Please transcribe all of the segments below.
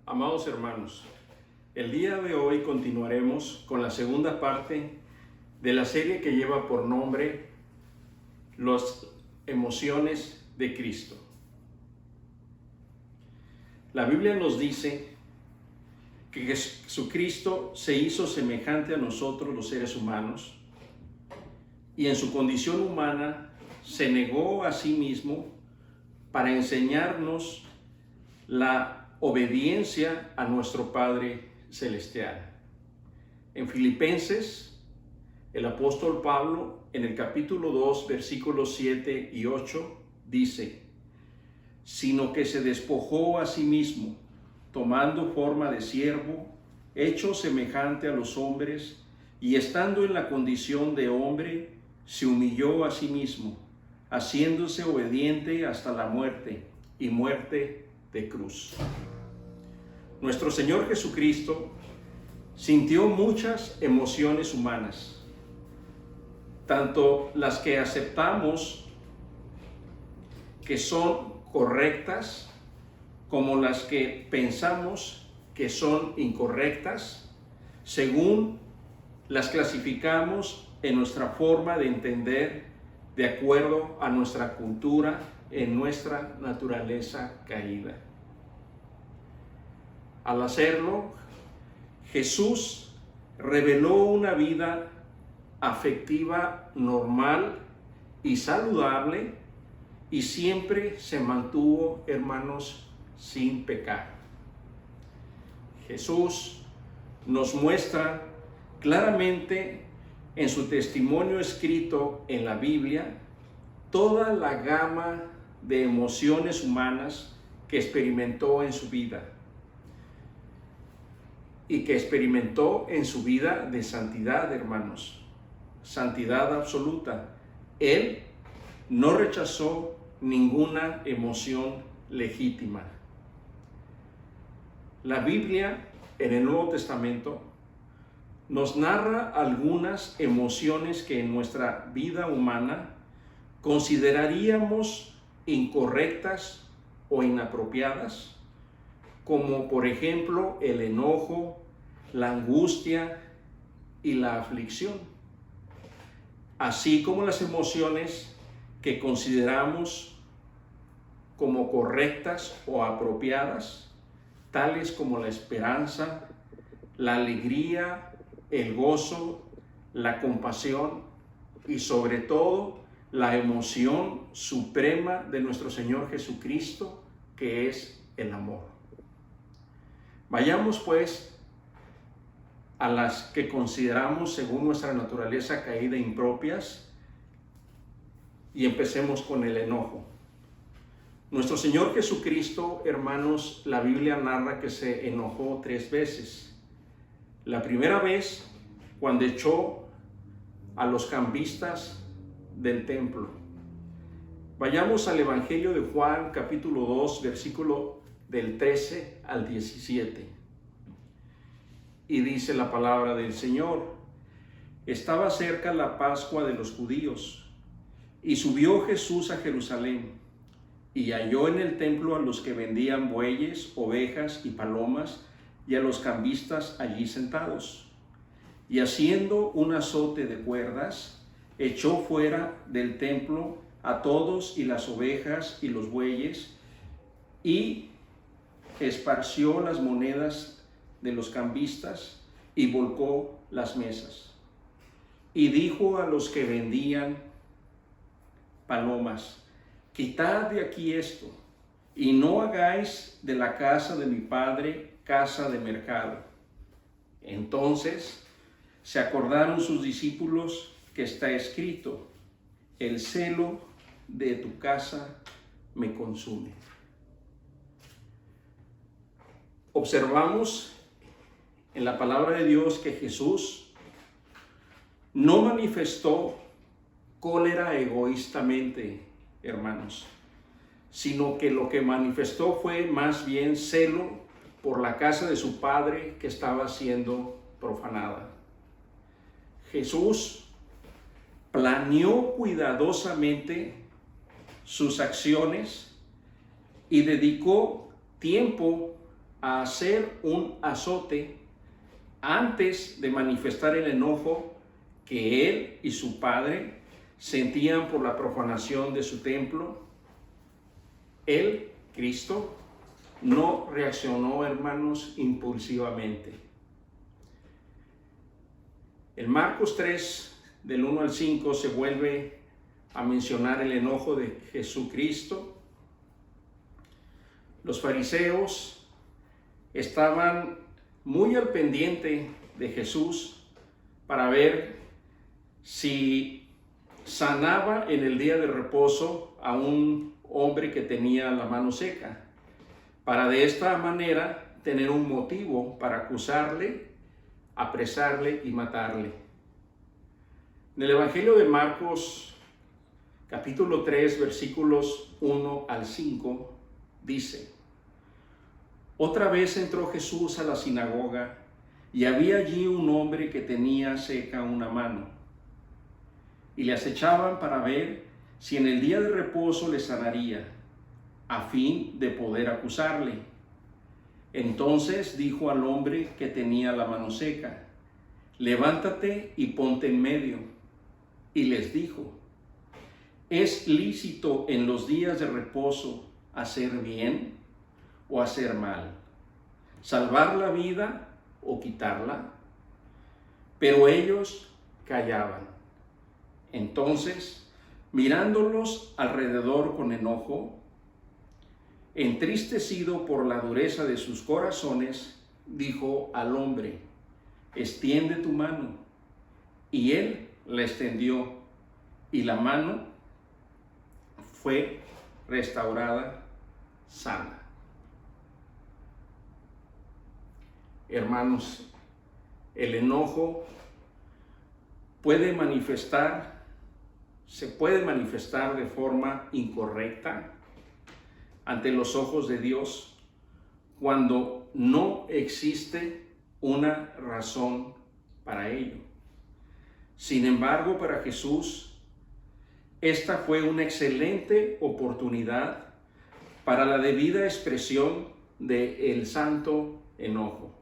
Amados hermanos, el día de hoy continuaremos con la segunda parte de la serie que lleva por nombre Las emociones de Cristo. La Biblia nos dice que Jesucristo se hizo semejante a nosotros los seres humanos y en su condición humana se negó a sí mismo para enseñarnos la obediencia a nuestro Padre Celestial. En Filipenses, el apóstol Pablo, en el capítulo 2, versículos 7 y 8, dice: sino que se despojó a sí mismo, tomando forma de siervo, hecho semejante a los hombres, y estando en la condición de hombre, se humilló a sí mismo, haciéndose obediente hasta la muerte, y muerte de cruz. Nuestro Señor Jesucristo sintió muchas emociones humanas, tanto las que aceptamos que son correctas, como las que pensamos que son incorrectas, según las clasificamos en nuestra forma de entender, de acuerdo a nuestra cultura, en nuestra naturaleza caída. Al hacerlo, Jesús reveló una vida afectiva normal y saludable, y siempre se mantuvo, hermanos, sin pecar. Jesús nos muestra claramente en su testimonio escrito en la Biblia toda la gama de emociones humanas que experimentó en su vida y que experimentó en su vida de santidad, hermanos, santidad absoluta. Él no rechazó ninguna emoción legítima. La Biblia, en el Nuevo Testamento, nos narra algunas emociones que en nuestra vida humana consideraríamos incorrectas o inapropiadas, como por ejemplo el enojo, la angustia y la aflicción, así como las emociones que consideramos como correctas o apropiadas, tales como la esperanza, la alegría, el gozo, la compasión y sobre todo la emoción suprema de nuestro Señor Jesucristo, que es el amor. Vayamos pues a las que consideramos según nuestra naturaleza caída impropias y empecemos con el enojo. Nuestro Señor Jesucristo, hermanos, la Biblia narra que se enojó 3 veces. La primera vez cuando echó a los cambistas del templo. Vayamos al Evangelio de Juan, capítulo 2, versículo del 13 al 17. Y dice la palabra del Señor: estaba cerca la Pascua de los judíos, y subió Jesús a Jerusalén, y halló en el templo a los que vendían bueyes, ovejas y palomas, y a los cambistas allí sentados. Y haciendo un azote de cuerdas, echó fuera del templo a todos y las ovejas y los bueyes, y esparció las monedas de los cambistas y volcó las mesas. Y dijo a los que vendían palomas: quitad de aquí esto, y no hagáis de la casa de mi padre casa de mercado. Entonces se acordaron sus discípulos que está escrito: el celo de tu casa me consume. Observamos en la palabra de Dios que Jesús no manifestó cólera egoístamente, hermanos, sino que lo que manifestó fue más bien celo por la casa de su Padre que estaba siendo profanada. Jesús planeó cuidadosamente sus acciones y dedicó tiempo a hacer un azote antes de manifestar el enojo que él y su padre sentían por la profanación de su templo. Él, Cristo, no reaccionó, hermanos, impulsivamente. En Marcos 3, del 1 al 5, se vuelve a mencionar el enojo de Jesucristo. Los fariseos estaban muy al pendiente de Jesús para ver si sanaba en el día de reposo a un hombre que tenía la mano seca, para de esta manera tener un motivo para acusarle, apresarle y matarle. En el Evangelio de Marcos, capítulo 3, versículos 1 al 5, dice: Otra vez entró Jesús a la sinagoga, y había allí un hombre que tenía seca una mano. Y le acechaban para ver si en el día de reposo le sanaría, a fin de poder acusarle. Entonces dijo al hombre que tenía la mano seca: Levántate y ponte en medio. Y les dijo: ¿Es lícito en los días de reposo hacer bien o hacer mal? ¿Salvar la vida o quitarla? Pero ellos callaban. Entonces, mirándolos alrededor con enojo, entristecido por la dureza de sus corazones, dijo al hombre: Extiende tu mano. Y él la extendió, y la mano fue restaurada sana. Hermanos, el enojo se puede manifestar de forma incorrecta ante los ojos de Dios cuando no existe una razón para ello. Sin embargo, para Jesús, esta fue una excelente oportunidad para la debida expresión del santo enojo.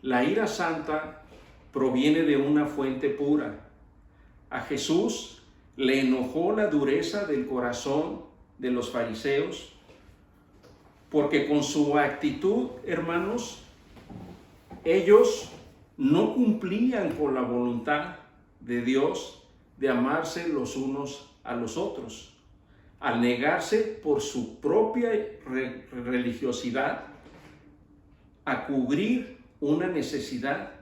La ira santa proviene de una fuente pura. A Jesús le enojó la dureza del corazón de los fariseos, porque con su actitud, hermanos, ellos no cumplían con la voluntad de Dios de amarse los unos a los otros, al negarse por su propia religiosidad a cubrir una necesidad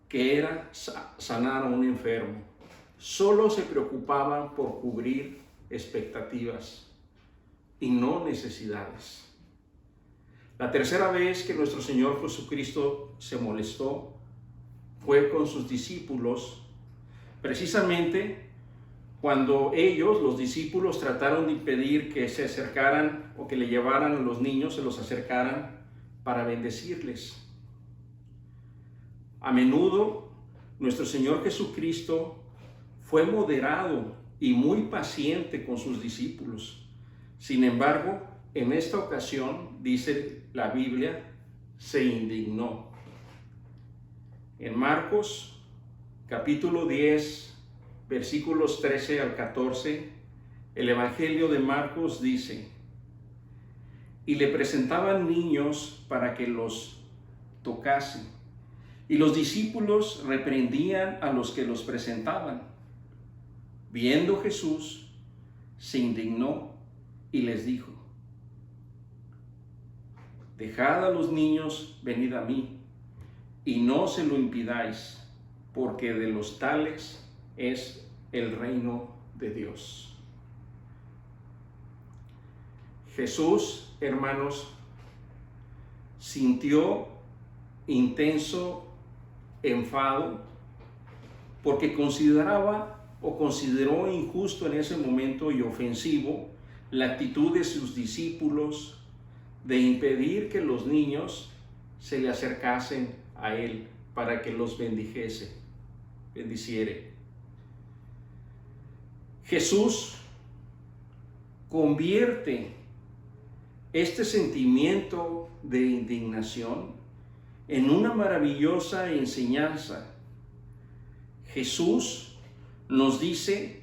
que era sanar a un enfermo. Solo se preocupaban por cubrir expectativas y no necesidades. La tercera vez que nuestro Señor Jesucristo se molestó fue con sus discípulos, precisamente cuando ellos, los discípulos, trataron de impedir que se acercaran o que le llevaran a los niños, se los acercaran para bendecirles. A menudo, nuestro Señor Jesucristo fue moderado y muy paciente con sus discípulos. Sin embargo, en esta ocasión, dice la Biblia, se indignó. En Marcos, capítulo 10, versículos 13 al 14, el Evangelio de Marcos dice: Y le presentaban niños para que los tocase, y los discípulos reprendían a los que los presentaban. Viendo Jesús, se indignó y les dijo: Dejad a los niños, venid a mí, y no se lo impidáis, porque de los tales es el reino de Dios. Jesús, hermanos, sintió intenso enfado porque consideró injusto en ese momento y ofensivo la actitud de sus discípulos de impedir que los niños se le acercasen a él para que los bendiciere. Jesús convierte este sentimiento de indignación en una maravillosa enseñanza. Jesús nos dice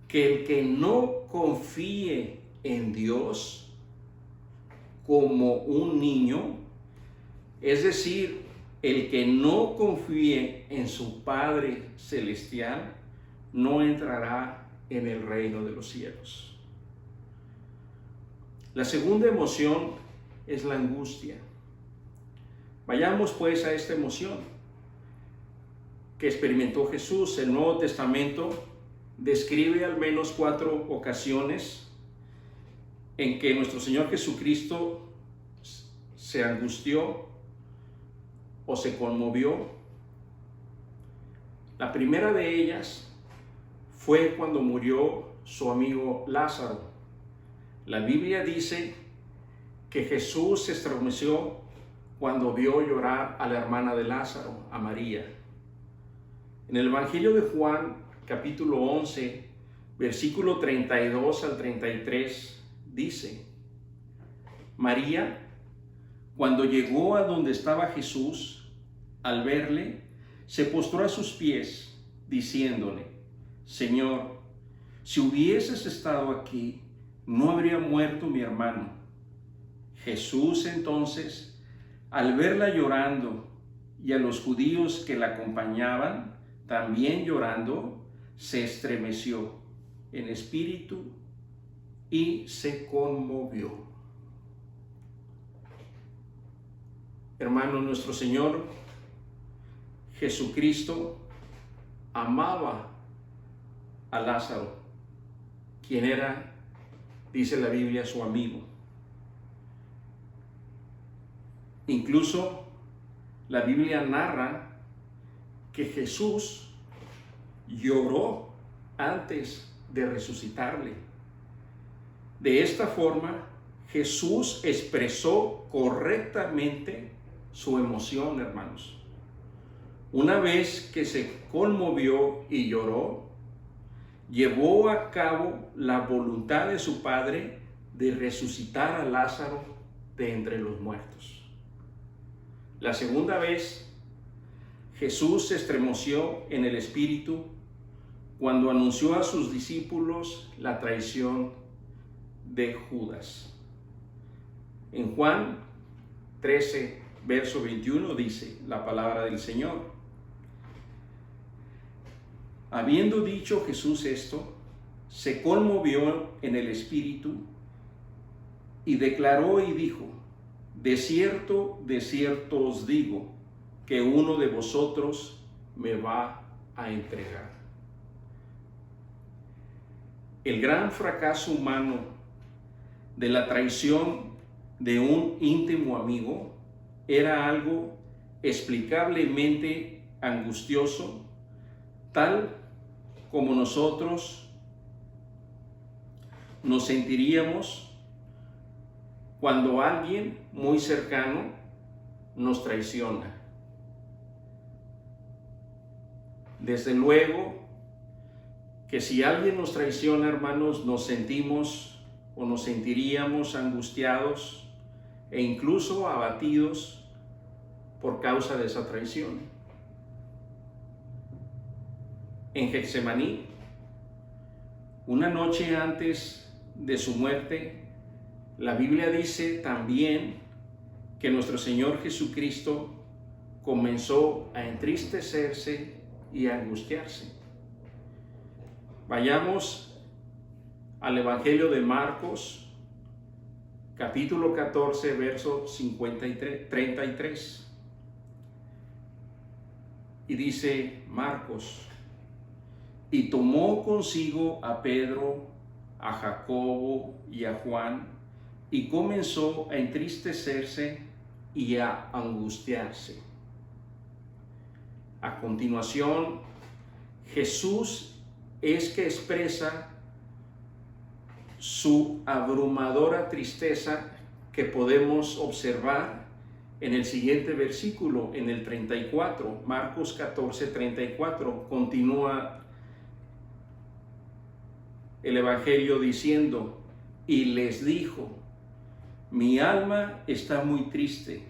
que el que no confíe en Dios como un niño, es decir, el que no confíe en su Padre Celestial, no entrará en el reino de los cielos. La segunda emoción es la angustia. Vayamos pues a esta emoción que experimentó Jesús. El Nuevo Testamento describe al menos 4 ocasiones en que nuestro Señor Jesucristo se angustió o se conmovió. La primera de ellas fue cuando murió su amigo Lázaro. La Biblia dice que Jesús se estremeció cuando vio llorar a la hermana de Lázaro, a María. En el Evangelio de Juan, capítulo 11, versículo 32 al 33, dice: María, cuando llegó a donde estaba Jesús, al verle, se postró a sus pies, diciéndole: Señor, si hubieses estado aquí, no habría muerto mi hermano. Jesús entonces, al verla llorando y a los judíos que la acompañaban también llorando, se estremeció en espíritu y se conmovió. Hermano, nuestro Señor Jesucristo amaba a Lázaro, quien era, dice la Biblia, su amigo. Incluso la Biblia narra que Jesús lloró antes de resucitarle. De esta forma, Jesús expresó correctamente su emoción, hermanos. Una vez que se conmovió y lloró, llevó a cabo la voluntad de su Padre de resucitar a Lázaro de entre los muertos. La segunda vez, Jesús se estremeció en el espíritu cuando anunció a sus discípulos la traición de Judas. En Juan 13, verso 21 dice la palabra del Señor: Habiendo dicho Jesús esto, se conmovió en el espíritu y declaró y dijo: de cierto os digo, que uno de vosotros me va a entregar. El gran fracaso humano de la traición de un íntimo amigo era algo explicablemente angustioso, tal como nosotros nos sentiríamos cuando alguien muy cercano nos traiciona. Desde luego que si alguien nos traiciona, hermanos, nos sentimos o nos sentiríamos angustiados e incluso abatidos por causa de esa traición. En Getsemaní, una noche antes de su muerte, la Biblia dice también que nuestro Señor Jesucristo comenzó a entristecerse y a angustiarse. Vayamos al Evangelio de Marcos, capítulo 14, verso 33. Y dice Marcos: y tomó consigo a Pedro, a Jacobo y a Juan, y comenzó a entristecerse y a angustiarse. A continuación, Jesús es que expresa su abrumadora tristeza que podemos observar en el siguiente versículo, en el 34, Marcos 14, 34, continúa el Evangelio diciendo: y les dijo: mi alma está muy triste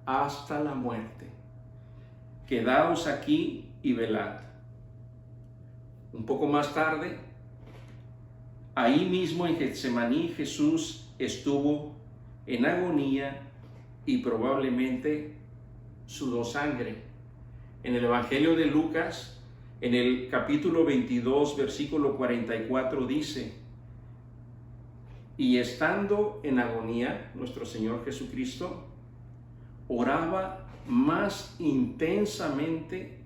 hasta la muerte. Quedaos aquí y velad. Un poco más tarde, ahí mismo en Getsemaní, Jesús estuvo en agonía y probablemente sudó sangre. En el Evangelio de Lucas, en el capítulo 22, versículo 44, dice: y estando en agonía, nuestro Señor Jesucristo oraba más intensamente,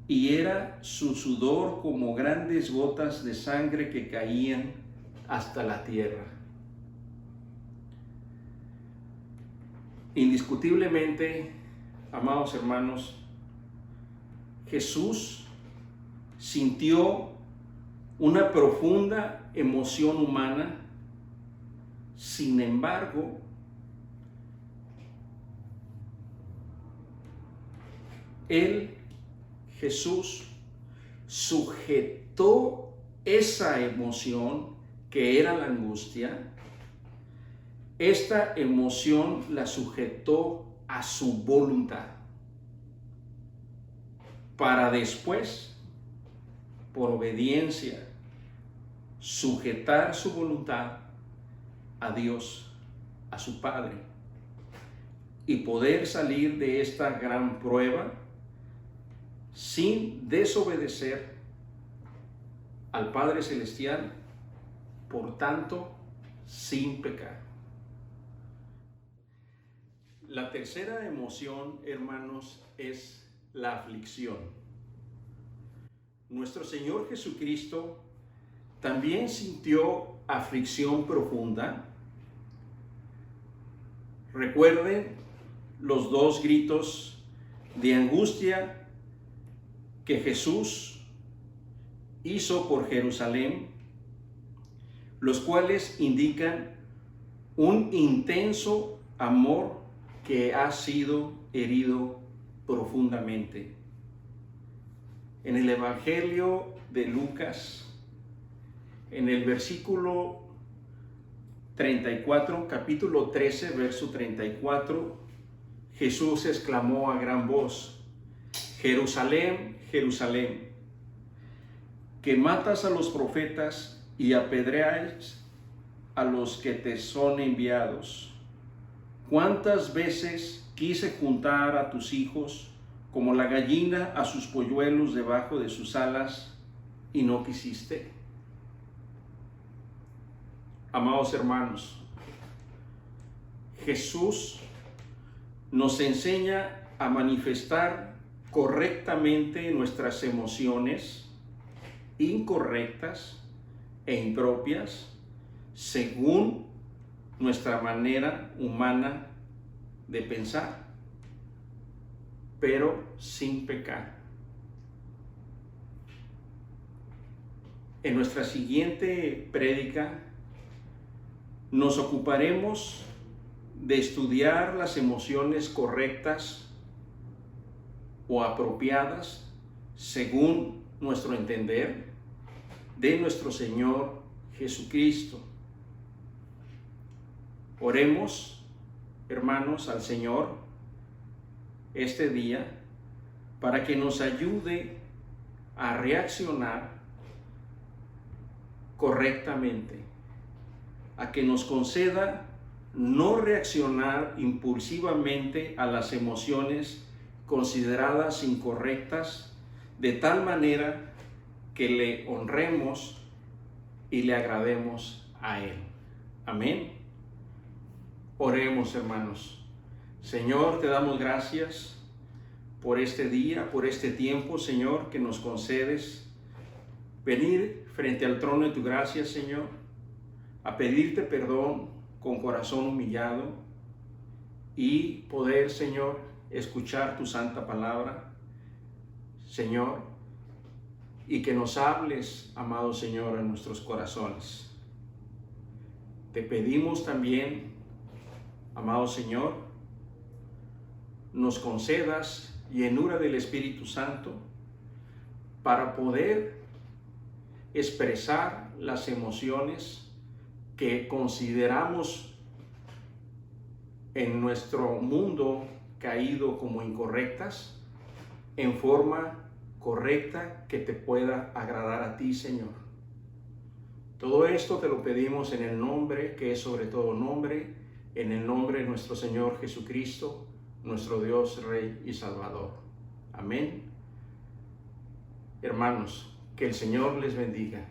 y era su sudor como grandes gotas de sangre que caían hasta la tierra. Indiscutiblemente, amados hermanos, Jesús sintió una profunda emoción humana. Sin embargo, Jesús, sujetó esa emoción que era la angustia. Esta emoción la sujetó a su voluntad, para después, por obediencia, sujetar su voluntad a Dios, a su Padre, y poder salir de esta gran prueba sin desobedecer al Padre Celestial, por tanto, sin pecar. La tercera emoción, hermanos, es la aflicción. Nuestro Señor Jesucristo también sintió aflicción profunda. Recuerden los dos gritos de angustia que Jesús hizo por Jerusalén, los cuales indican un intenso amor que ha sido herido profundamente. En el Evangelio de Lucas, en el versículo 34, capítulo 13, verso 34, Jesús exclamó a gran voz: Jerusalén, Jerusalén, que matas a los profetas y apedreas a los que te son enviados. ¿Cuántas veces quise juntar a tus hijos como la gallina a sus polluelos debajo de sus alas, y no quisiste? Amados hermanos, Jesús nos enseña a manifestar correctamente nuestras emociones incorrectas e impropias según nuestra manera humana de pensar, pero sin pecar. En nuestra siguiente prédica nos ocuparemos de estudiar las emociones correctas o apropiadas según nuestro entender de nuestro Señor Jesucristo. Oremos, hermanos, al Señor este día para que nos ayude a reaccionar correctamente, a que nos conceda no reaccionar impulsivamente a las emociones consideradas incorrectas, de tal manera que le honremos y le agrademos a Él. Amén. Oremos, hermanos. Señor, te damos gracias por este día, por este tiempo, Señor, que nos concedes venir frente al trono de tu gracia, Señor, a pedirte perdón con corazón humillado y poder, Señor, escuchar tu santa palabra, Señor, y que nos hables, amado Señor, en nuestros corazones. Te pedimos también, amado Señor, nos concedas llenura del Espíritu Santo para poder expresar las emociones que consideramos en nuestro mundo caído como incorrectas, en forma correcta que te pueda agradar a ti, Señor. Todo esto te lo pedimos en el nombre que es sobre todo nombre, en el nombre de nuestro Señor Jesucristo, nuestro Dios, Rey y Salvador. Amén. Hermanos, que el Señor les bendiga.